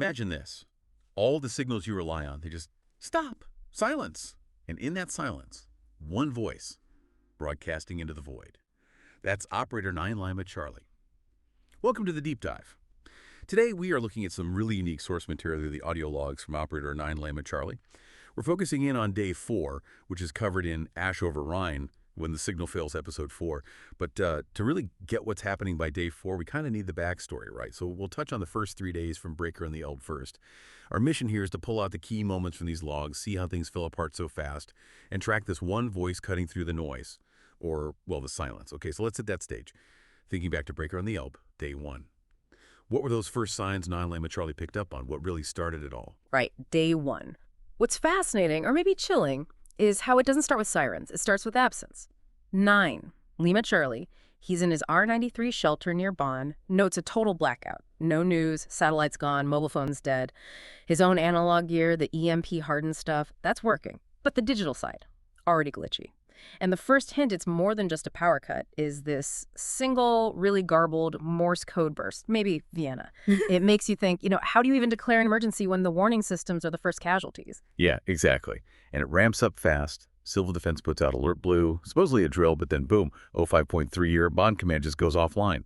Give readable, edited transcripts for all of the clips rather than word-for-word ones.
Imagine this. All the signals you rely on, they just stop, silence. And in that silence, one voice broadcasting into the void. That's Operator 9 Lima Charlie. Welcome to the Deep Dive. Today, we are looking at some really unique source material through the audio logs from Operator 9 Lima Charlie. We're focusing in on Day 4, which is covered in Over Rhine, when the signal fails, episode 4. But to really get what's happening by Day 4, we kind of need the backstory, right? So we'll touch on the first 3 days from Breaker and the Elbe first. Our mission here is to pull out the key moments from these logs, see how things fell apart so fast, and track this one voice cutting through the noise, or, well, the silence. Okay, so let's hit that stage. Thinking back to Breaker on the Elbe, Day 1. What were those first signs 9 Lima Charlie picked up on? What really started it all? Right, Day 1. What's fascinating, or maybe chilling, is how it doesn't start with sirens. It starts with absence. 9 Lima Charlie, he's in his R93 shelter near Bonn, notes a total blackout. No news, satellites gone, mobile phones dead. His own analog gear, the EMP-hardened stuff, that's working. But the digital side, already glitchy. And the first hint it's more than just a power cut is this single, really garbled Morse code burst, maybe Vienna. It makes you think, how do you even declare an emergency when the warning systems are the first casualties? Yeah, exactly. And it ramps up fast. Civil Defense puts out Alert Blue, supposedly a drill, but then boom, 05.3 year Bonn command just goes offline.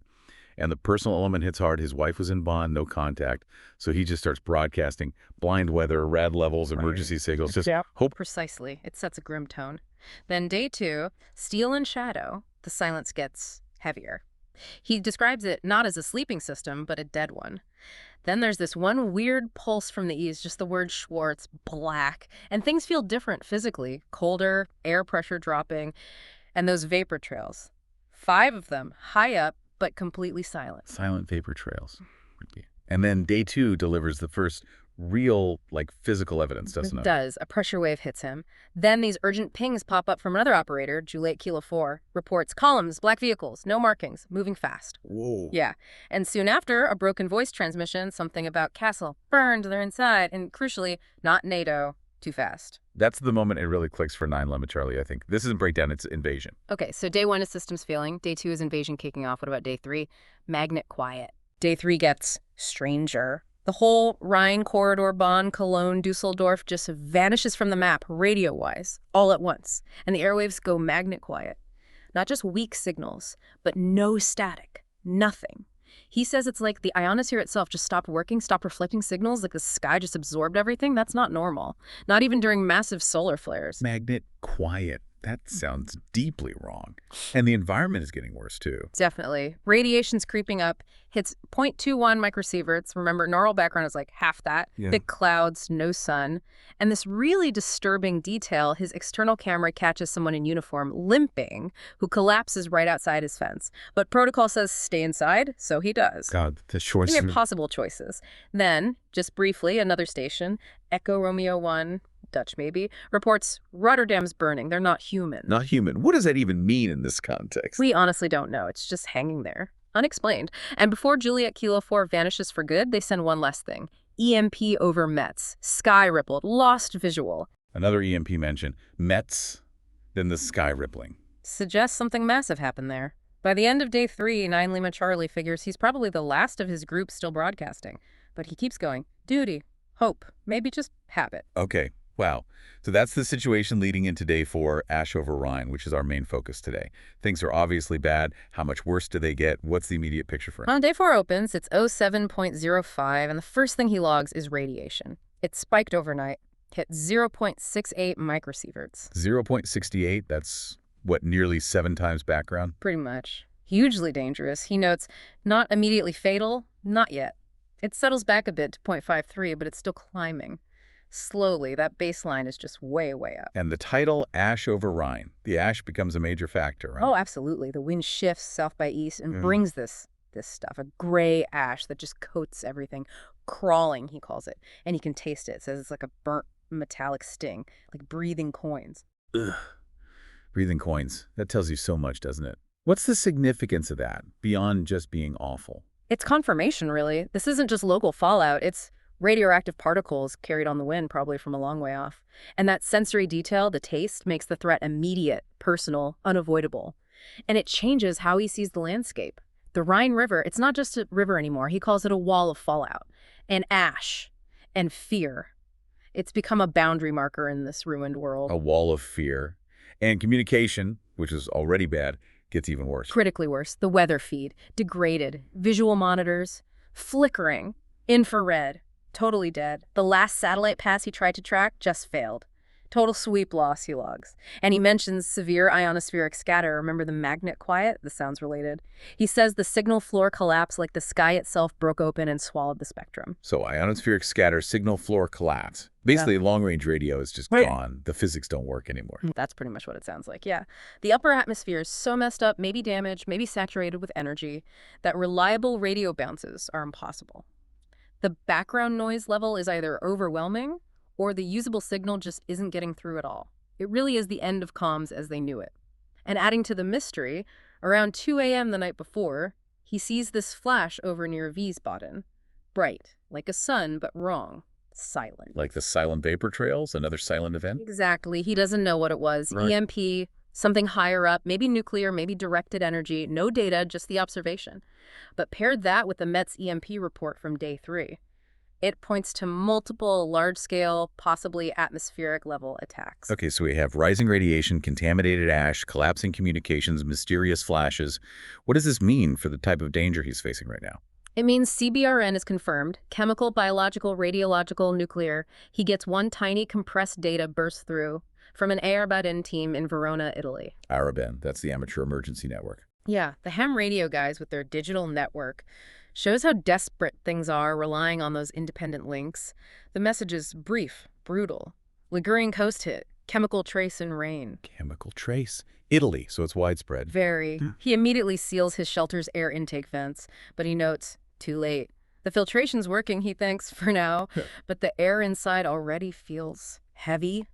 And the personal element hits hard. His wife was in Bonn, no contact. So he just starts broadcasting blind weather, rad levels, emergency signals. Just hope. Precisely. It sets a grim tone. Then Day 2, Steel and Shadow, the silence gets heavier. He describes it not as a sleeping system, but a dead one. Then there's this one weird pulse from the east, just the word Schwartz, black. And things feel different physically. Colder, air pressure dropping, and those vapor trails. 5 of them, high up, but completely silent. Silent vapor trails. And then Day 2 delivers the first real, physical evidence, doesn't it? It does. A pressure wave hits him. Then these urgent pings pop up from another operator, Juliet Kilo 4, reports columns, black vehicles, no markings, moving fast. Whoa. Yeah. And soon after, a broken voice transmission, something about castle, burned, they're inside, and crucially, not NATO, too fast. That's the moment it really clicks for 9 Lima Charlie, I think. This isn't breakdown, it's invasion. Okay, so Day 1 is systems failing. Day 2 is invasion kicking off. What about Day 3? Magnet quiet. Day 3 gets stranger. The whole Rhine corridor, Bonn, Cologne, Dusseldorf just vanishes from the map, radio-wise, all at once. And the airwaves go magnet quiet. Not just weak signals, but no static. Nothing. He says it's like the ionosphere itself just stopped working, stopped reflecting signals, like the sky just absorbed everything. That's not normal. Not even during massive solar flares. Magnet quiet. That sounds deeply wrong. And the environment is getting worse, too. Definitely. Radiation's creeping up, hits 0.21 microsieverts. Remember, neural background is like half that. Yeah. Big clouds, no sun. And this really disturbing detail, his external camera catches someone in uniform limping who collapses right outside his fence. But protocol says stay inside, so he does. God, the choices. These are possible choices. Then, just briefly, another station, Echo Romeo 1, Dutch maybe, reports Rotterdam's burning. They're not human. Not human. What does that even mean in this context? We honestly don't know. It's just hanging there. Unexplained. And before Juliet Kilo 4 vanishes for good, they send one last thing. EMP over Metz. Sky rippled. Lost visual. Another EMP mention. Metz, then the sky rippling. Suggests something massive happened there. By the end of Day 3, 9 Lima Charlie figures he's probably the last of his group still broadcasting. But he keeps going. Duty. Hope. Maybe just habit. Okay. Wow. So that's the situation leading into Day 4, Over Rhine, which is our main focus today. Things are obviously bad. How much worse do they get? What's the immediate picture for him? When Day 4 opens, it's 07.05, and the first thing he logs is radiation. It spiked overnight, hit 0.68 microsieverts. 0.68? That's, what, nearly 7 times background? Pretty much. Hugely dangerous. He notes, not immediately fatal, not yet. It settles back a bit to 0.53, but it's still climbing. Slowly, that baseline is just way, way up. And the title, Over Rhine. The ash becomes a major factor, right? Oh, absolutely. The wind shifts south by east and brings this stuff, a gray ash that just coats everything. Crawling, he calls it. And he can taste it. Says it's like a burnt metallic sting, like breathing coins. Ugh. Breathing coins. That tells you so much, doesn't it? What's the significance of that, beyond just being awful? It's confirmation, really. This isn't just local fallout. It's radioactive particles carried on the wind, probably from a long way off. And that sensory detail, the taste, makes the threat immediate, personal, unavoidable. And it changes how he sees the landscape. The Rhine River, it's not just a river anymore. He calls it a wall of fallout. and ash and fear. It's become a boundary marker in this ruined world. A wall of fear. And communication, which is already bad, gets even worse. Critically worse, the weather feed, degraded, visual monitors, flickering, infrared, totally dead. The last satellite pass he tried to track just failed. Total sweep loss, he logs. And he mentions severe ionospheric scatter. Remember the magnet quiet? This sounds related. He says the signal floor collapsed like the sky itself broke open and swallowed the spectrum. So ionospheric scatter, signal floor collapse. Basically, long-range radio is just gone. The physics don't work anymore. That's pretty much what it sounds like, yeah. The upper atmosphere is so messed up, maybe damaged, maybe saturated with energy, that reliable radio bounces are impossible. The background noise level is either overwhelming or the usable signal just isn't getting through at all. It really is the end of comms as they knew it. And adding to the mystery, around 2 a.m. the night before, he sees this flash over near Wiesbaden. Bright, like a sun, but wrong. Silent. Like the silent vapor trails, another silent event? Exactly. He doesn't know what it was. Right. EMP, something higher up, maybe nuclear, maybe directed energy, no data, just the observation. But paired that with the Met's EMP report from day 3. It points to multiple large-scale, possibly atmospheric-level attacks. Okay, so we have rising radiation, contaminated ash, collapsing communications, mysterious flashes. What does this mean for the type of danger he's facing right now? It means CBRN is confirmed. Chemical, biological, radiological, nuclear. He gets one tiny compressed data burst through from an Wiesbaden team in Verona, Italy. Araben, that's the amateur emergency network. Yeah, the ham radio guys with their digital network shows how desperate things are relying on those independent links. The message is brief, brutal. Ligurian coast hit, chemical trace in rain. Chemical trace. Italy, so it's widespread. Very. He immediately seals his shelter's air intake vents, but he notes, too late. The filtration's working, he thinks, for now, but the air inside already feels heavy.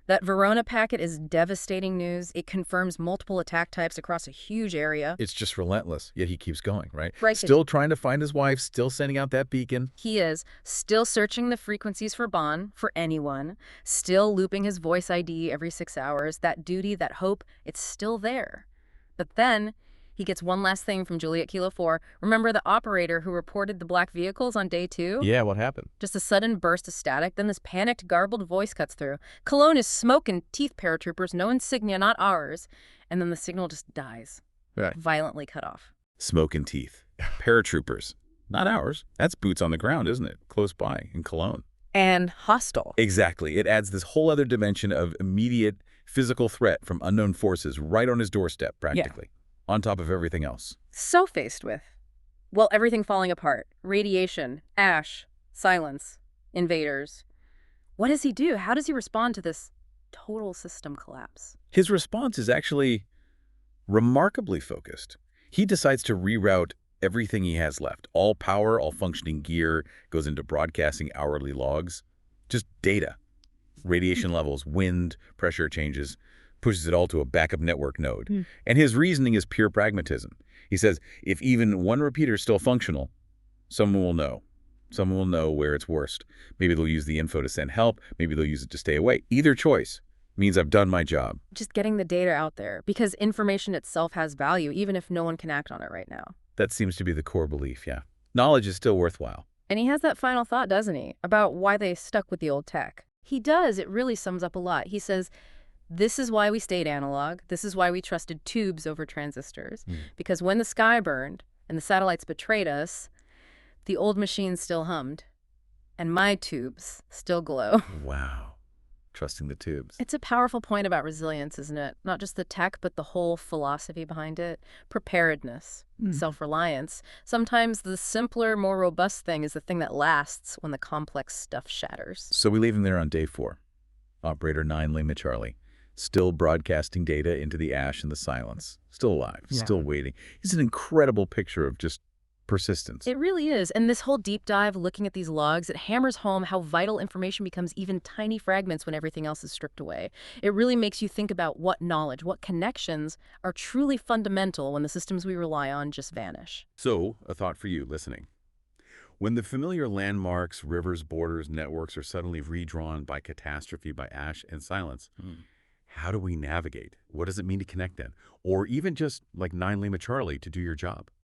That Verona packet is devastating news. It confirms multiple attack types across a huge area. It's just relentless, yet he keeps going, right? Right. Still trying to find his wife, still sending out that beacon. He is still searching the frequencies for Bonn, for anyone, still looping his voice ID every 6 hours. That duty, that hope, it's still there. But then he gets one last thing from Juliet Kilo 4. Remember the operator who reported the black vehicles on day 2? Yeah, what happened? Just a sudden burst of static, then this panicked, garbled voice cuts through. Cologne is smoke and teeth, paratroopers, no insignia, not ours. And then the signal just dies. Right. Violently cut off. Smoke and teeth. Paratroopers. Not ours. That's boots on the ground, isn't it? Close by, in Cologne. And hostile. Exactly. It adds this whole other dimension of immediate physical threat from unknown forces right on his doorstep, practically. Yeah. On top of everything else. So faced with, well, everything falling apart. Radiation, ash, silence, invaders. What does he do? How does he respond to this total system collapse? His response is actually remarkably focused. He decides to reroute everything he has left. All power, all functioning gear goes into broadcasting hourly logs. Just data. Radiation levels, wind, pressure changes. Pushes it all to a backup network node. And his reasoning is pure pragmatism. He says, if even one repeater is still functional, someone will know. Someone will know where it's worst. Maybe they'll use the info to send help. Maybe they'll use it to stay away. Either choice means I've done my job. Just getting the data out there, because information itself has value, even if no one can act on it right now. That seems to be the core belief, yeah. Knowledge is still worthwhile. And he has that final thought, doesn't he, about why they stuck with the old tech. He does. It really sums up a lot. He says, this is why we stayed analog. This is why we trusted tubes over transistors. Because when the sky burned and the satellites betrayed us, the old machines still hummed. And my tubes still glow. Wow. Trusting the tubes. It's a powerful point about resilience, isn't it? Not just the tech, but the whole philosophy behind it. Preparedness, self-reliance. Sometimes the simpler, more robust thing is the thing that lasts when the complex stuff shatters. So we leave him there on day 4. Operator 9, Lima Charlie. Still broadcasting data into the ash and the silence. Still alive, still waiting. It's an incredible picture of just persistence. It really is. And this whole deep dive looking at these logs, it hammers home how vital information becomes even tiny fragments when everything else is stripped away. It really makes you think about what knowledge, what connections are truly fundamental when the systems we rely on just vanish. So, a thought for you listening. When the familiar landmarks, rivers, borders, networks are suddenly redrawn by catastrophe, by ash and silence, how do we navigate? What does it mean to connect then? Or even just like 9 Lima Charlie to do your job?